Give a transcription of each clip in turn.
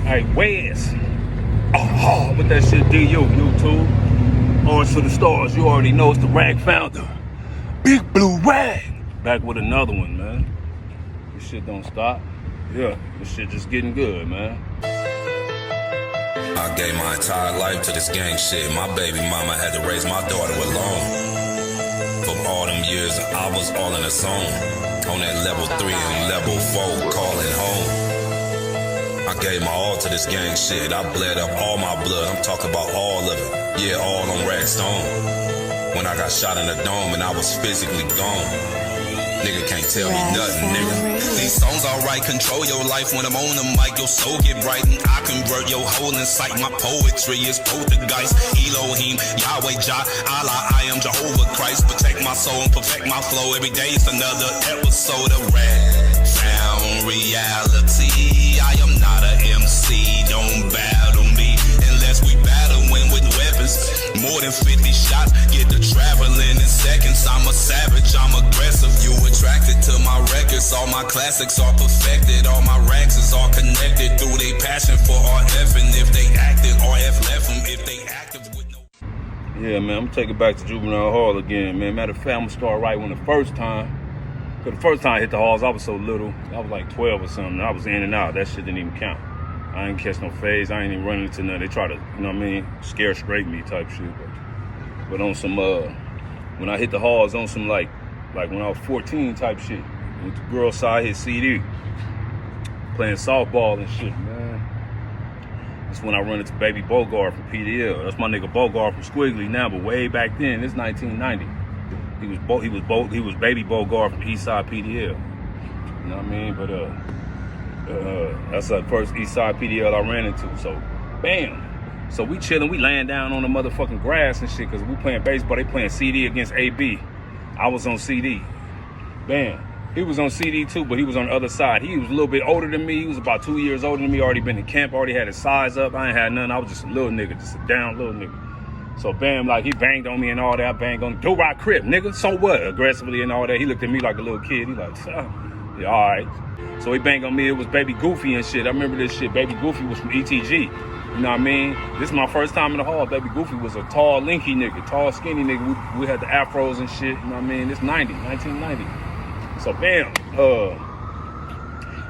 Hey, Wes. Oh, what that shit do you, YouTube? On to the stars, you already know it's the Rag founder. Big Blue Rag. Back with another one, man. This shit don't stop. Yeah, this shit just getting good, man. I gave my entire life to this gang shit. My baby mama had to raise my daughter alone. For all them years, I was all in a zone. On that level 3 and level 4, calling home. I gave my all to this gang shit. I bled up all my blood. I'm talking about all of it. Yeah, all on Red Stone. When I got shot in the dome and I was physically gone. Nigga can't tell me nothing, nigga. These songs alright, control your life. When I'm on the mic, your soul get bright. And I convert your whole insight. My poetry is poltergeist. Elohim, Yahweh, Jah, Allah, I am Jehovah Christ. Protect my soul and perfect my flow. Every day is another episode of Rag Found Reality. I am not a MC, don't battle me. Unless we battling with weapons. More than 50 shots, get to traveling in seconds. I'm a savage, I'm aggressive. You attracted to my records. All my classics are perfected. All my rags is all connected through their passion for RF. And if they acted, RF left them. If they active with no... Yeah, man, I'm gonna take it back to Juvenile Hall again, man. Matter of fact, I'm gonna start right when the first time. Cause the first time I hit the halls, I was so little. I was like 12 or something. I was in and out. That shit didn't even count. I ain't catch no phase. I ain't even running into nothing. They try to, you know what I mean, scare straight me type shit. But on some, when I hit the halls, on some like when I was 14 type shit. With the girl side hit CD. Playing softball and shit, man. That's when I run into Baby Bogart from PDL. That's my nigga Bogart from Squiggly now, but way back then, it's 1990. He was Baby Bogart from Eastside PDL. You know what I mean? But that's the first Eastside PDL I ran into. So, bam. So we chilling, we laying down on the motherfucking grass and shit, cause we playing baseball. They playing CD against AB. I was on CD. Bam. He was on CD too, but he was on the other side. He was a little bit older than me. He was about 2 years older than me. Already been in camp. Already had his size up. I ain't had nothing. I was just a little nigga, just a down little nigga. So bam, like he banged on me and all that. I banged on him. Do rock crip, nigga. So what? Aggressively and all that. He looked at me like a little kid. He like, yeah, all right. So he banged on me. It was Baby Goofy and shit. I remember this shit. Baby Goofy was from ETG. You know what I mean? This is my first time in the hall. Baby Goofy was a tall, linky nigga, tall, skinny nigga. We had the afros and shit. You know what I mean? It's 1990. So bam,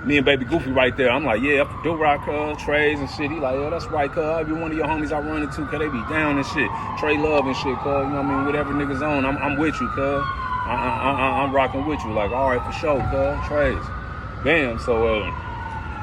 me and Baby Goofy right there. I'm like, yeah, do rock Trays and shit. He like, yeah, that's right, cuz. Every one of your homies I run into, cuz they be down and shit. Trey Love and shit, cuz. You know what I mean? Whatever niggas on, I'm with you, cuz. I'm rocking with you. Like, all right, for sure, cuz. Trays. Bam. So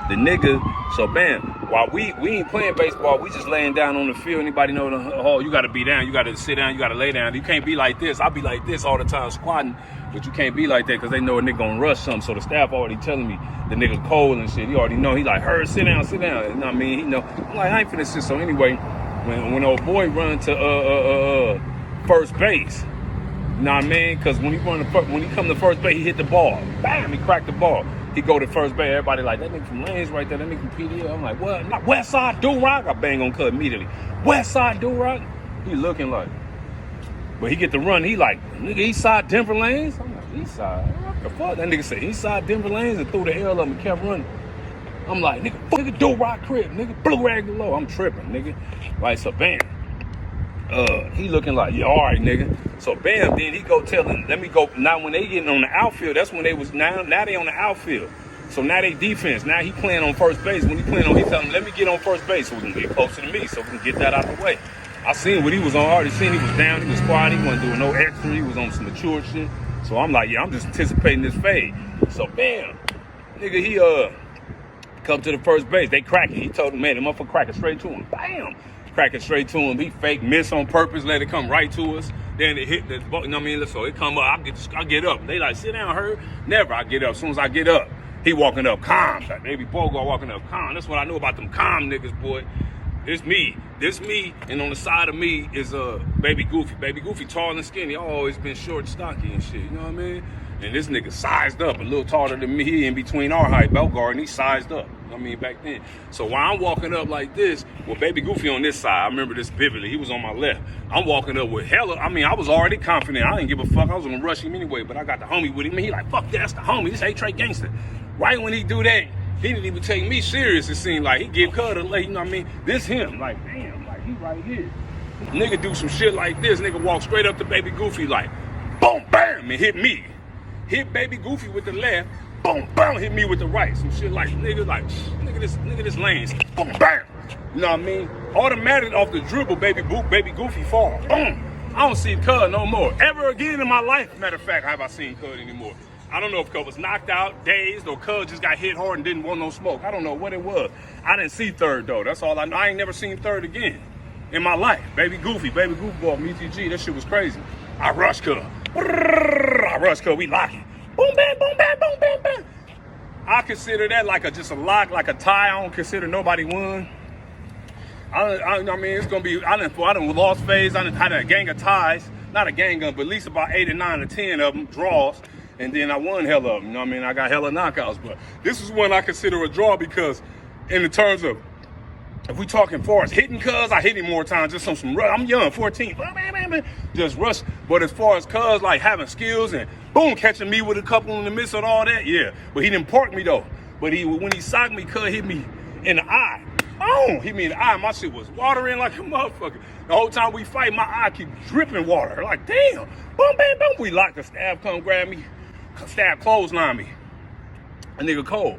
the nigga, so bam. While we ain't playing baseball, we just laying down on the field. Anybody know the hall? You gotta be down. You gotta sit down. You gotta lay down. You can't be like this. I be like this all the time squatting. But you can't be like that because they know a nigga gonna rush something. So the staff already telling me the nigga cold and shit. He already know. He like, her, sit down. You know what I mean? He know. I'm like, I ain't finna sit. So anyway, when old boy run to first base, you know what I mean? Because when he come to first base, he hit the ball. Bam! He cracked the ball. He go to first base. Everybody like, that nigga from Lanes right there. That nigga from PDL. I'm like, what? Not West Side Do-Rock? I bang on cut immediately. West Side Do-Rock? He looking like. But he get the run. He like, nigga, East Side Denver Lanes? I'm like, East Side? What the fuck? That nigga said East Side Denver Lanes and threw the L up and kept running. I'm like, nigga, Do-Rock crib. Nigga, Blue Rag below. I'm tripping, nigga. Like, so bam. He looking like, yeah, all right, nigga. So bam, then he go telling, let me go. Now when they getting on the outfield, that's when they was, now they on the outfield. So now they defense. Now he playing on first base. When he playing on, he telling, let me get on first base so we can get closer to me so we can get that out the way. I seen what he was on, already seen he was down, he was quiet, he wasn't doing no extra, he was on some mature shit. So I'm like, yeah, I'm just anticipating this fade. So bam, nigga, he come to the first base, they crack it. He told him, man, the motherfucker crack it straight to him. Bam! Crack it straight to him. He fake miss on purpose, let it come right to us. Then it hit the, you know what I mean? So it come up, I get up. They like, sit down, her. Never, I get up. As soon as I get up, he walking up calm. Like Baby Bogart walking up calm. That's what I know about them calm niggas, boy. This me, and on the side of me is Baby Goofy. Baby Goofy tall and skinny. I've always been short and stocky and shit, you know what I mean? And this nigga sized up, a little taller than me. He in between our height, Bogart, and he sized up. You know what I mean, back then. So while I'm walking up like this, with Baby Goofy on this side, I remember this vividly. He was on my left. I'm walking up with hella, I mean, I was already confident. I didn't give a fuck. I was gonna rush him anyway, but I got the homie with him. And he like, fuck that, that's the homie. This A-Trey gangster. Right when he do that, He didn't even take me serious, it seemed like. He give cuz the late, you know what I mean? This him, like, damn, like, he right here. Nigga do some shit like this, nigga walk straight up to Baby Goofy like, boom, bam, and hit me. Hit Baby Goofy with the left, boom, bam, hit me with the right. Some shit like, nigga this lanes, boom, bam. You know what I mean? Automatic off the dribble, Baby Goofy fall, boom. I don't see cuz no more. Ever again in my life, matter of fact, have I seen cuz anymore? I don't know if cuz was knocked out, dazed, or cuz just got hit hard and didn't want no smoke. I don't know what it was. I didn't see third though, that's all I know. I ain't never seen third again in my life. Baby Goofy ball, ETG, that shit was crazy. I rushed cuz. We locking. Boom, bam, boom, bam, boom, bam, bam. I consider that like just a lock, like a tie. I don't consider nobody won. I mean, it's gonna be, I done lost phase. I done had a gang of ties. Not a gang of, but at least about 8 or 9 or 10 of them draws. And then I won hella of them, you know what I mean? I got hella knockouts. But this is one I consider a draw because in the terms of, if we talking far as hitting cuz, I hit him more times just on some rush. I'm young, 14, just rush. But as far as cuz, like having skills and boom, catching me with a couple in the midst of all that, yeah. But he didn't park me though. But when he socked me, cuz hit me in the eye. Boom, hit me in the eye. My shit was watering like a motherfucker. The whole time we fight, my eye keep dripping water. Like, damn. Boom, bam, boom. We locked. The stab come grab me. Stab clothesline me. A nigga cold.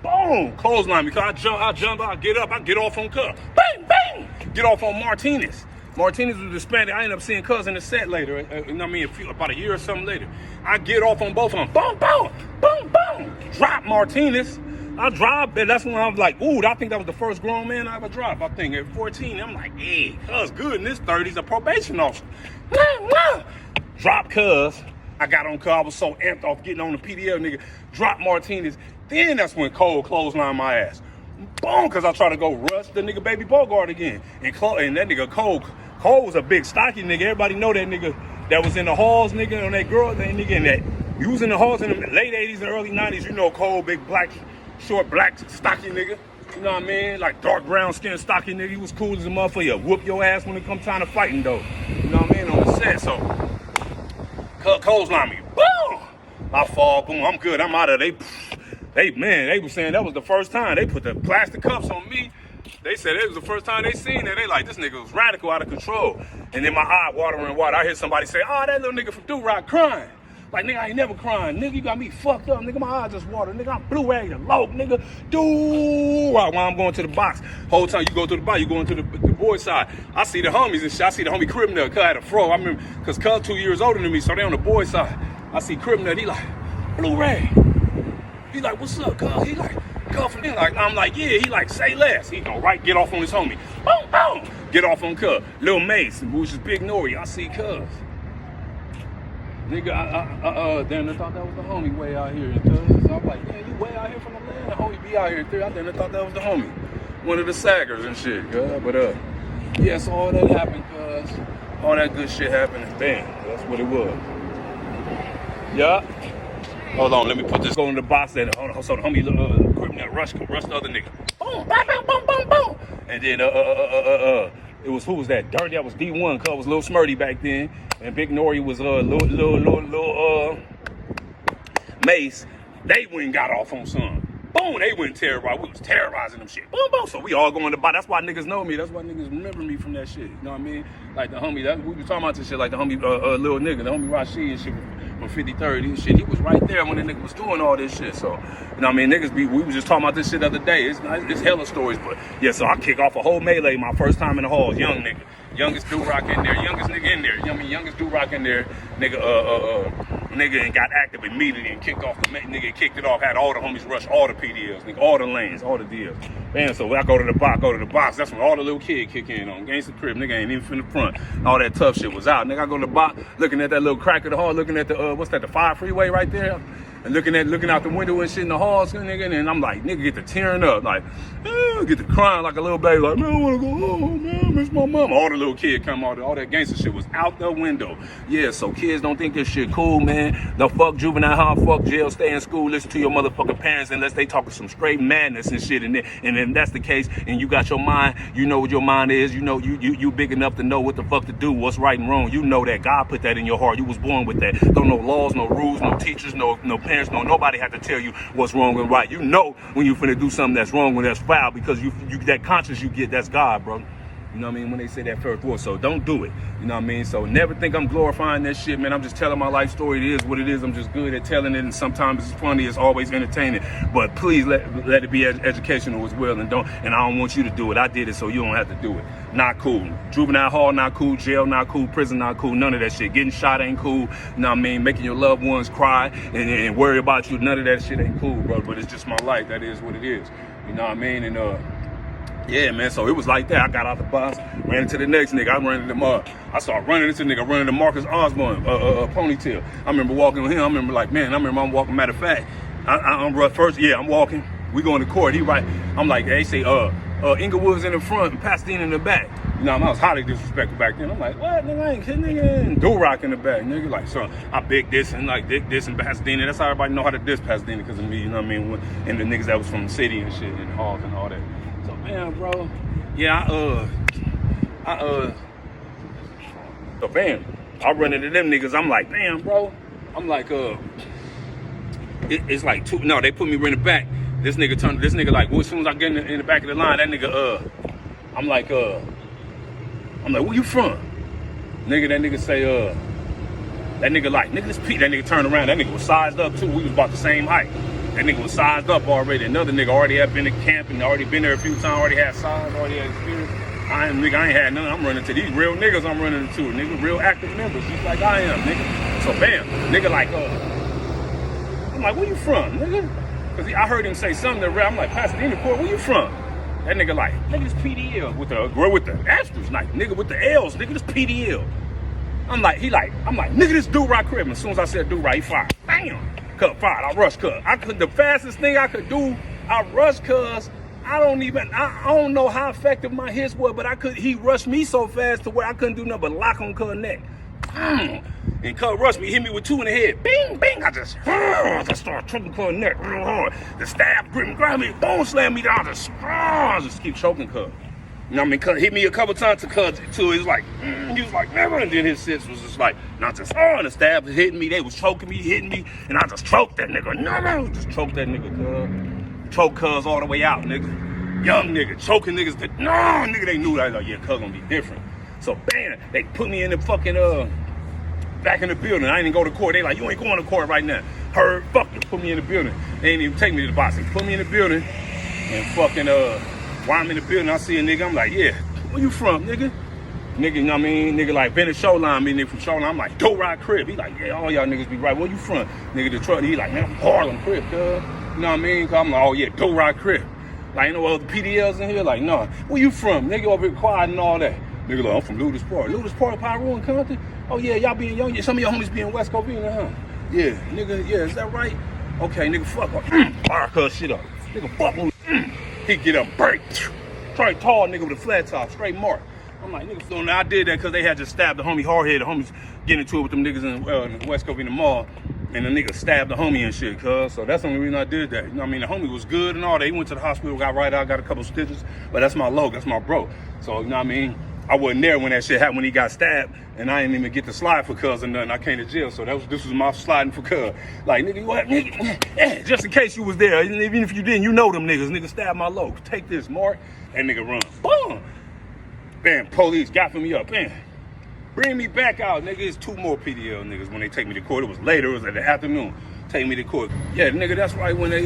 Boom, clothesline me. Cause I jump, I get up, I get off on cuz. Bang, bang. Get off on Martinez. Martinez was Hispanic. I ended up seeing cuz in the set later. You know what I mean? About a year or something later. I get off on both of them. Boom, boom, boom, boom. Drop Martinez. I dropped, and that's when I was like, ooh, I think that was the first grown man I ever dropped. I think at 14, I'm like, hey, cuz good in his 30s, a probation officer. Drop cuz. I got on cuz, I was so amped off getting on the PDL, nigga. Drop Martinez. Then that's when Cole clotheslined my ass. Boom, cuz I try to go rush the nigga Baby Bogart again. And that nigga Cole was a big stocky nigga. Everybody know that nigga that was in the halls, nigga, on that girl, that nigga in that. He was in the halls in the late 80s and early 90s. You know Cole, big black, short black, stocky nigga. You know what I mean? Like dark brown skin, stocky nigga. He was cool as a motherfucker. Whoop your ass when it come time to fighting though. You know what I mean? On the set, so clothesline me. Boom! I fall, boom, I'm good. I'm out of there. They were saying that was the first time. They put the plastic cuffs on me. They said it was the first time they seen it. They like, this nigga was radical, out of control. And then my eye watering water. I hear somebody say, oh, that little nigga from Do-Rock crying. Like, nigga, I ain't never crying. Nigga, you got me fucked up. Nigga, my eyes just water. Nigga, I'm blue-ragged and low. Nigga, Do-Rock. While I'm going to the box. Whole time you go to the box, you going to the boys' side. I see the homies and shit. I see the homie Crib Nut. Cuz I had a fro. I remember, cuz 2 years older than me, so they on the boys' side. I see Crib Nut. He like, blue-rag. He like, what's up, cuz? He like, cuz from there. Like, I'm like, yeah. He like, say less. He go right, get off on his homie. Boom, boom. Get off on cuz. Lil Mace, who's just Big Nori. I see cuz. Nigga, damn, I thought that was the homie way out here. So I'm like, yeah, you way out here from the land. The homie be out here. I damn, I thought that was the homie. One of the saggers and shit, but yeah, so all that happened, cuz. All that good shit happened, and bam, that's what it was. Yeah. Hold on, let me put this go in the box there. Hold on, so the homie Crip Nut rush the other nigga. Boom, boom, boom, boom, boom, boom. And then it was, who was that? Dirty, that was D1, cuz was Lil Smurdy back then. And Big Nori was Lil Mace. They went and got off on some. Boom, they went terrorized. We was terrorizing them shit. Boom, boom. So we all going to buy. That's why niggas know me. That's why niggas remember me from that shit. You know what I mean? Like the homie, we was talking about this shit, like the homie, little nigga, the homie Rashid and shit from 53rd and shit. He was right there when the nigga was doing all this shit. So, you know what I mean? We was just talking about this shit the other day. It's hella stories, but yeah, so I kick off a whole melee my first time in the halls. Young nigga. Youngest Do-Rock in there, youngest nigga in there. You know what I mean? Youngest Do-Rock in there. Nigga and got active immediately and kicked off the nigga, kicked it off, had all the homies rush all the PDLs, nigga, all the lanes, all the deals. Man, so when I go to the box, that's when all the little kid kick in on Gangsta Crib, nigga ain't even from the front. All that tough shit was out. Nigga, I go to the box, looking at that little crack of the hall, looking at the what's that, the 5 freeway right there? And looking out the window and shit in the halls, nigga, and I'm like, nigga, get to tearing up, like, get to crying like a little baby, like, man, I wanna go home, man, I miss my mama. All the little kid come out, all that gangster shit was out the window. Yeah, so kids don't think this shit cool, man. The fuck juvenile hall, fuck jail, stay in school, listen to your motherfucking parents unless they talking some straight madness and shit. And if that's the case, and you got your mind, you know what your mind is, you know you big enough to know what the fuck to do, what's right and wrong. You know that God put that in your heart. You was born with that. Don't know laws, no rules, no teachers, no parents. parents know. Nobody have to tell you what's wrong and right. You know when you finna do something that's wrong, when that's foul, because you that conscience you get, that's God, bro. You know what I mean? When they say that first word. So don't do it. You know what I mean? So never think I'm glorifying that shit, man. I'm just telling my life story. It is what it is. I'm just good at telling it, and sometimes it's funny. It's always entertaining. But please let it be educational as well. And I don't want you to do it. I did it, so you don't have to do it. Not cool. Juvenile hall, not cool. Jail, not cool. Prison, not cool. None of that shit. Getting shot ain't cool. You know what I mean? Making your loved ones cry and worry about you. None of that shit ain't cool, bro. But it's just my life. That is what it is. You know what I mean? And yeah, man, so it was like that. I got out the bus, ran into the next nigga. I ran into I started running into the nigga, running to Marcus Osborne, Ponytail. I remember walking with him. I remember I'm walking. Matter of fact, I'm first. Yeah, I'm walking. We going to court. He right. I'm like, they say, Inglewood's in the front and Pasadena in the back. You know, I was highly disrespectful back then. I'm like, what? Nigga, I ain't kidding, nigga. And Do-Rock in the back, nigga. Like, so I big this and like dick this in Pasadena. That's how everybody know how to diss Pasadena because of me, you know what I mean? And the niggas that was from the city and shit and halls and all that. So, man, bro, yeah, so, bam, I run into them niggas. I'm like, damn, bro. I'm like, it's like two. No, they put me in the back. This nigga like, well, as soon as I get in the back of the line, that nigga, I'm like, where you from? Nigga, that nigga say, that nigga like, nigga, this Pete. That nigga turned around. That nigga was sized up too. We was about the same height. That nigga was sized up already. Another nigga already had been to camp and already been there a few times, already had size, already had experience. I ain't had none. I'm running to these real niggas. I'm running to nigga, real active members, just like I am, nigga. So bam, nigga like, I'm like, where you from, nigga? Cause I heard him say something that I'm like, Pasadena Court, where you from? That nigga like, nigga, this PDL with the asterisk, like, nigga with the L's, nigga, this PDL. I'm like, nigga, this Do-Rock crib. As soon as I said Do-Rock, he fired. Bam. Cut, fired. I rushed, cut. The fastest thing I could do, I rushed, cuz I don't know how effective my hits were, but he rushed me so fast to where I couldn't do nothing but lock on cuz neck. And cuz rushed me, hit me with two in the head. Bing, bing. I just started tripping cuz neck real hard. The stab grab me, boom, slam me down. I just keep choking cuz. You know what I mean? Cuz hit me a couple times to cuz too. He was like, he was like, never. And then his sis was just like, not just, and the stab was hitting me. They was choking me, hitting me. And I just choked that nigga. No. Just choked that nigga, cuz. Choke cuz all the way out, nigga. Young nigga, choking niggas. Nigga, they knew that. Like, yeah, cuz gonna be different. So, bam, they put me in the fucking, back in the building. I didn't go to court. They like, you ain't going to court right now. Heard, fuck you, put me in the building. They didn't even take me to the box. They put me in the building and fucking, while I'm in the building, I see a nigga, I'm like, yeah, where you from, nigga? Nigga, you know what I mean? Nigga like Bennett Showline, me nigga from Showline. I'm like, Do-Rock crib. He like, yeah, all y'all niggas be right. Where you from? Nigga, Detroit. He like, man, I'm Harlem crib, cuz. You know what I mean? Cause I'm like, oh yeah, Do-Rock crib. Like, you know other PDLs in here? Like, no. Where you from? Nigga over here quiet and all that. Nigga like, I'm from Ludus Park. Ludus Park, Pyro and Compton? Oh yeah, y'all being young. Some of your homies being West Covina, huh? Yeah, nigga, yeah, is that right? Okay, nigga, fuck up. Fire cuz shit up. Nigga, fuck me. He get up, break. Straight tall nigga with a flat top, straight mark. I'm like, nigga, so now I did that because they had just stabbed the homie hard head. The homies getting into it with them niggas in the West Covina Mall. And the nigga stabbed the homie and shit, cuz. So that's the only reason I did that. You know what I mean? The homie was good and all that. He went to the hospital, got right out, got a couple stitches. But that's my low, that's my bro. So, you know what I mean? I wasn't there when that shit happened, when he got stabbed. And I didn't even get to slide for cuz or nothing. I came to jail. So this was my sliding for cuz. Like, nigga, what? Nigga, just in case you was there. Even if you didn't, you know them niggas. Nigga stabbed my low. Take this, Mark. That nigga run. Boom. Bam, police got me up. Bam. Bring me back out, nigga. It's two more PDL niggas when they take me to court. It was later, it was in the afternoon. Take me to court. Yeah, nigga, that's right when they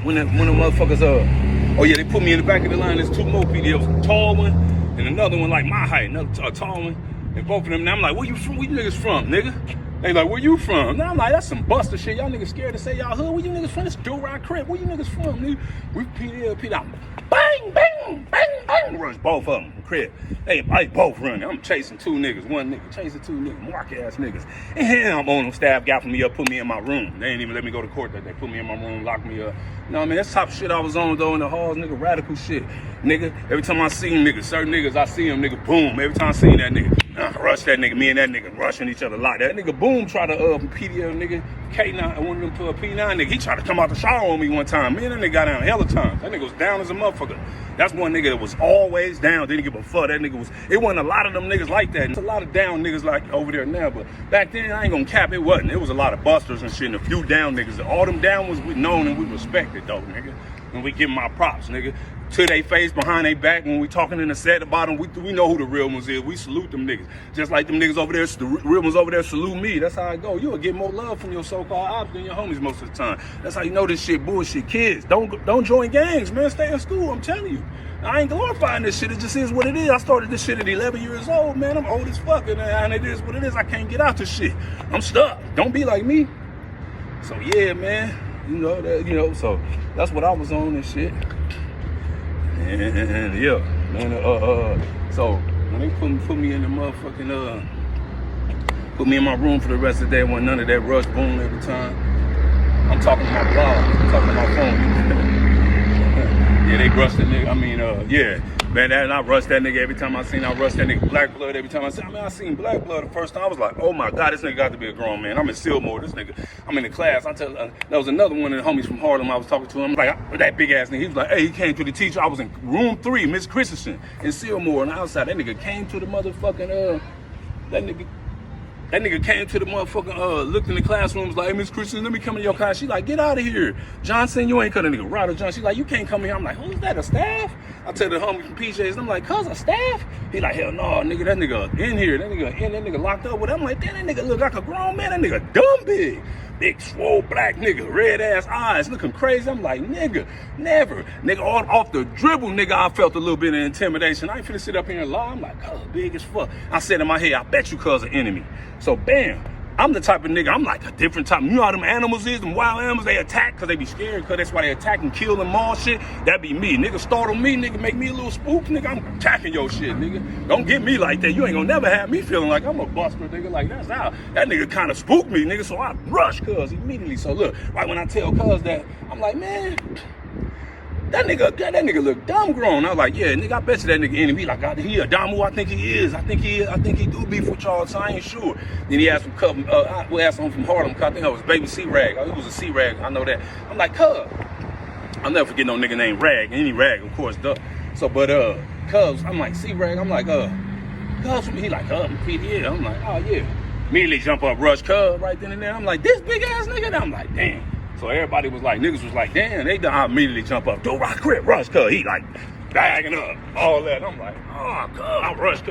when the motherfuckers oh yeah, they put me in the back of the line. There's two more PDLs, a tall one and another one like my height, a tall one. And both of them, now I'm like, where you from? Where you niggas from, nigga? They like, where you from? Now I'm like, that's some buster shit. Y'all niggas scared to say y'all hood. Where you niggas from? It's Do-Rock crib. Where you niggas from, nigga? We PDL. Bang, bang, bang, bang. Runs both of them. Crib. They both running. I'm chasing two niggas. One nigga chasing two niggas. Mark ass niggas. And I'm on them. Staff got me up, put me in my room. They didn't even let me go to court that day. Put me in my room, locked me up. You know what I mean? That's top shit I was on though in the halls, nigga. Radical shit. Nigga, every time I see niggas, certain niggas, I see them, nigga, boom. Every time I see that nigga, rush that nigga, me and that nigga rushing each other like that. Nigga, boom, try to PDL nigga, K9, one of them P9 nigga, he tried to come out the shower on me one time. Man, that nigga got down hella times. That nigga was down as a motherfucker. That's one nigga that was always down, didn't give a fuck. That nigga was, it wasn't a lot of them niggas like that. There's a lot of down niggas like over there now, but back then, I ain't gonna cap, it wasn't. It was a lot of busters and shit, and a few down niggas. All them down ones we known and we respected though, nigga. And we give them our props, nigga. To their face, behind their back, when we talking in the set about them, we know who the real ones is. We salute them niggas. Just like them niggas over there, the real ones over there salute me. That's how I go. You'll get more love from your so-called ops than your homies most of the time. That's how you know this shit bullshit. Kids, don't join gangs, man. Stay in school, I'm telling you. I ain't glorifying this shit. It just is what it is. I started this shit at 11 years old, man. I'm old as fuck, and it is what it is. I can't get out this shit. I'm stuck. Don't be like me. So yeah, man. So that's what I was on and shit. And yeah, man. So when they put me in the motherfucking put me in my room for the rest of the day, wasn't none of that rush boom every time. I'm talking to my blog. I'm talking to my phone. Yeah, they rushed the nigga. I mean, yeah. Man, I rushed that nigga every time I seen. I rushed that nigga Black Blood every time I seen. I mean, I seen Black Blood the first time. I was like, oh my God, this nigga got to be a grown man. I'm in Silmore. This nigga, I'm in the class. There was another one of the homies from Harlem I was talking to him. Like, that big ass nigga. He was like, hey, he came to the teacher. I was in room 3, Miss Christensen, in Silmore on the outside. That nigga came to the motherfucking, That nigga came to the motherfucking, looked in the classroom, was like, hey, Miss Christian, let me come in your class. She like, get out of here. Johnson, you ain't cut a nigga. Ryder John. She like, you can't come in here. I'm like, who's that, a staff? I tell the homie from PJs, I'm like, cuz, a staff? He like, hell no, nigga, that nigga in here. That nigga locked up with him. I'm like, damn, that nigga look like a grown man. That nigga dumb big. Big, swole, black nigga, red ass eyes, looking crazy. I'm like, nigga, never. Nigga, all off the dribble, nigga, I felt a little bit of intimidation. I ain't finna sit up here and lie. I'm like, cuz, big as fuck. I said in my head, I bet you cuz an enemy. So, bam. I'm the type of nigga, I'm like a different type. You know how them animals is, them wild animals, they attack because they be scared, because that's why they attack and kill and maul shit. That be me. Nigga startle me, nigga, make me a little spook, nigga, I'm attacking your shit, nigga. Don't get me like that. You ain't gonna never have me feeling like I'm a buster, nigga. Like, that's how. That nigga kind of spooked me, nigga, so I rush cuz immediately. So look, right when I tell cuz that, I'm like, man, that nigga look dumb grown. I was like, yeah, nigga, I bet you that nigga enemy. Like, he a Damu, I think he is. I think he do beef with y'all, so I ain't sure. Then he asked we asked him from Harlem, I think I was Baby C-Rag. He was a C-Rag, I know that. I'm like, cuz, I'll never forget no nigga named Rag. Any Rag, of course, duh. So, but, cuz, I'm like, C-Rag, I'm like, cuz, he like, PDA. I'm like, oh, yeah. Immediately jump up, rush cuz right then and there. I'm like, this big ass nigga? And I'm like, damn. So everybody was like, niggas was like, damn, they done immediately jump up. Do rock crip, rush cuz. He like bagging up, all that. I'm like, oh, cuz, I rush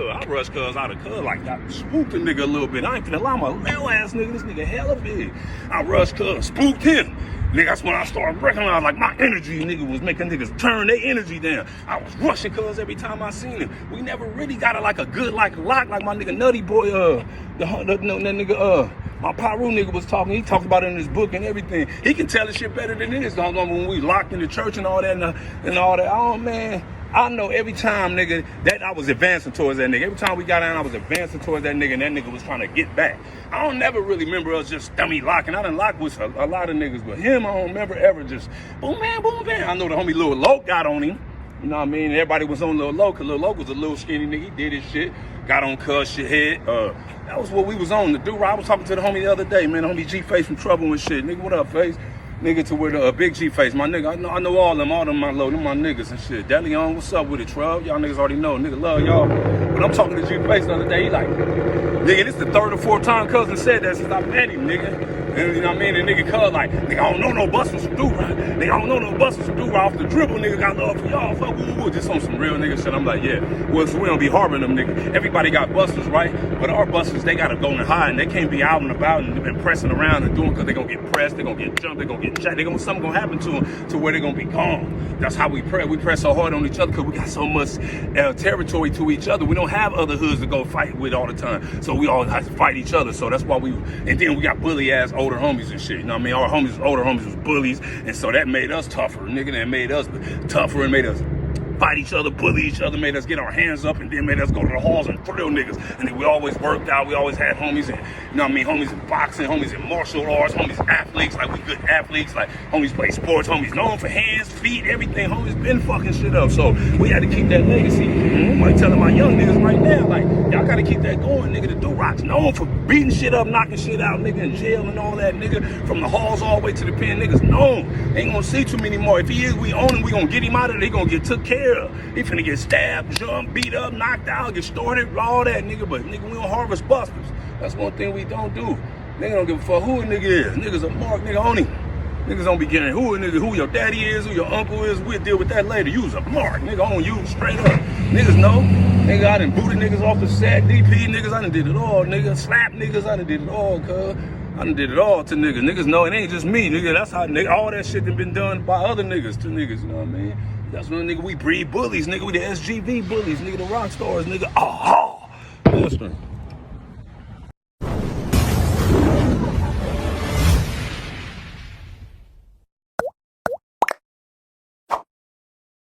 cuz out of cuz. Like, I spooked the nigga a little bit. I ain't finna lie, I'm a little ass nigga. This nigga hella big. I rushed cuz, spooked him. Nigga, that's when I started recognizing, like, my energy, nigga, was making niggas turn their energy down. I was rushing cuz every time I seen him. We never really got a, like, a good, like, lock, like my nigga Nutty Boy, that nigga, my Pyro nigga was talking. He talked about it in his book and everything. He can tell the shit better than this. When we locked in the church and all that and all that. Oh, man. I know every time, nigga, that I was advancing towards that nigga. Every time we got down, I was advancing towards that nigga, and that nigga was trying to get back. I don't never really remember us just dummy locking. I done locked with a lot of niggas, but him, I don't remember ever just boom, man, boom, bam. I know the homie Lil Loke got on him. You know what I mean? Everybody was on Lil Loke, because Lil Loke was a little skinny nigga. He did his shit. Got on cuz shit head. That was what we was on. The dude, I was talking to the homie the other day, man. The homie G-Face from Trouble and shit. Nigga, what up, Face? Nigga to where the big G-Face, my nigga. I know all them my low, them my niggas and shit. DeLeon, what's up with it, Trub? Y'all niggas already know. Nigga love y'all. But I'm talking to G-Face the other day. He like, nigga, this the 3rd or 4th time cousin said that since I met him, nigga. And you know what I mean? And nigga cuz like, nigga, I don't know no busters from do-right. Nigga, I don't know no busters from do-right. Off the dribble, nigga, got love for y'all. Fuck, woo. Just on some real nigga shit. I'm like, yeah. Well, so we don't be harboring them, nigga. Everybody got busters, right? But our busters, they gotta go and hide, and they can't be out and about and pressing around and doing, because they gonna get pressed, they gonna get jumped, they gonna get jacked, something gonna happen to them to where they gonna be gone. That's how we press. We press so hard on each other because we got so much territory to each other. We don't have other hoods to go fight with all the time. So we all have to fight each other. So that's why and then we got bully ass older homies and shit. You know what I mean? Our older homies was bullies. And so that made us tougher. Nigga, that made us tougher and made us fight each other, bully each other, made us get our hands up, and then made us go to the halls and thrill niggas. And then we always worked out. We always had homies in, you know what I mean, homies in boxing, homies in martial arts, homies athletes, like we good athletes, like homies play sports, homies known for hands, feet, everything. Homies been fucking shit up. So we had to keep that legacy. I'm like telling my young niggas right now, like, y'all gotta keep that going, nigga. The Do-Rock's known for beating shit up, knocking shit out, nigga, in jail and all that, nigga. From the halls all the way to the pen, niggas known. Ain't gonna see too many more. If he is, we own him. We gonna get him out of there. He gonna get took care of. He finna get stabbed, jumped, beat up, knocked out, get started, all that, nigga. But nigga, we don't harvest busters. That's one thing we don't do. Nigga don't give a fuck who a nigga is. Niggas a mark, nigga, on him. Niggas don't be getting who a nigga, who your daddy is, who your uncle is. We'll deal with that later. You's a mark, nigga, on you straight up. Niggas know. Nigga, I done booted niggas off the set, DP niggas, I done did it all, nigga. Slap niggas, I done did it all, cuz. I done did it all to niggas. Niggas know it ain't just me, nigga. That's how nigga, all that shit done been done by other niggas to niggas, you know what I mean? That's when nigga we breed bullies, nigga. We the SGV bullies, nigga, the rock stars, nigga. Oh, oh. Listen.